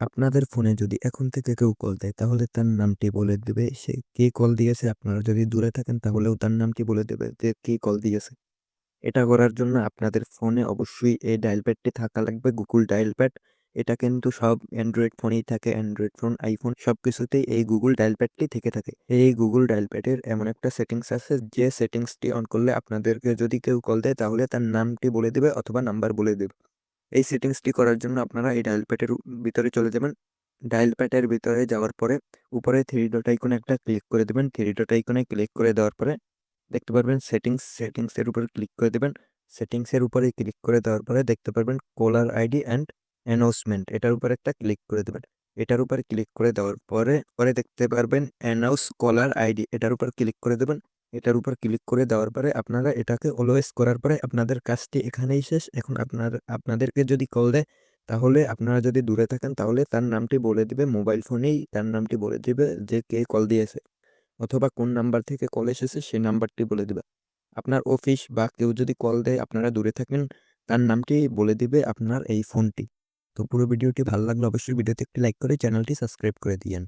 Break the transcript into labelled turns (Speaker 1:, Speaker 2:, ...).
Speaker 1: আপনাদের ফোনে যদি এখন থেকে কেউ কল দেয় তাহলে তার নামটি বলে দিবে সে কে কল দিয়েছে। আপনারা যদি দূরে থাকেন তাহলেও তার নামটি বলে দেবে যে কে কল দিয়েছে। এটা করার জন্য আপনাদের ফোনে অবশ্যই এই ডায়াল প্যাডটি থাকা লাগবে, গুগল ডায়াল প্যাড। এটা কিন্তু সব অ্যান্ড্রয়েড ফোনেই থাকে, অ্যান্ড্রয়েড ফোন, আইফোন সবকিছুতেই এই গুগল ডায়াল প্যাডটি থেকে থাকে। এই গুগল ডায়াল প্যাডের এমন একটা সেটিংস আছে যে সেটিংসটি অন করলে আপনাদেরকে যদি কেউ কল দেয় তাহলে তার নামটি বলে দিবে অথবা নাম্বার বলে দেবে। এই সেটিংসটি করার জন্য আপনারা এই ডায়াল প্যাডের ভিতরে চলে যাবেন। ডায়াল প্যাডের ভিতরে যাওয়ার পরে উপরে থ্রি ডট আইকনে একটা ক্লিক করে দেবেন। থ্রি ডট আইকনে ক্লিক করে দেওয়ার পরে দেখতে পারবেন সেটিংসের উপর ক্লিক করে দেবেন। সেটিংসের উপরে ক্লিক করে দেওয়ার পরে দেখতে পারবেন কলার আইডি অ্যান্ড অ্যানাউন্সমেন্ট, এটার উপর একটা ক্লিক করে দেবেন। এটার উপর ক্লিক করে দেওয়ার পরে পরে দেখতে পারবেন অ্যানাউন্স কলার আইডি, এটার উপর ক্লিক করে দেবেন। এটার উপর ক্লিক করে দেওয়ার পরে আপনারা এটাকে অলওয়েজ করার পরে আপনাদের কাজটি এখানেই শেষ। এখন আপনাদেরকে যদি কল দেয় তাহলে আপনারা যদি দূরে থাকেন তাহলে তার নামটি বলে দিবে, মোবাইল ফোনেই তার নামটি বলে দিবে যে কে কল দিয়েছে অথবা কোন নাম্বার থেকে কল এসেছে সেই নাম্বারটি বলে দিবে। আপনার অফিস বা কেউ যদি কল দেয় আপনারা দূরে থাকেন তার নামটি বলে দিবে আপনার এই ফোনটি। তো পুরো ভিডিওটি ভালো লাগলে অবশ্যই ভিডিওতে একটি লাইক করে চ্যানেলটি সাবস্ক্রাইব করে দিয়েন।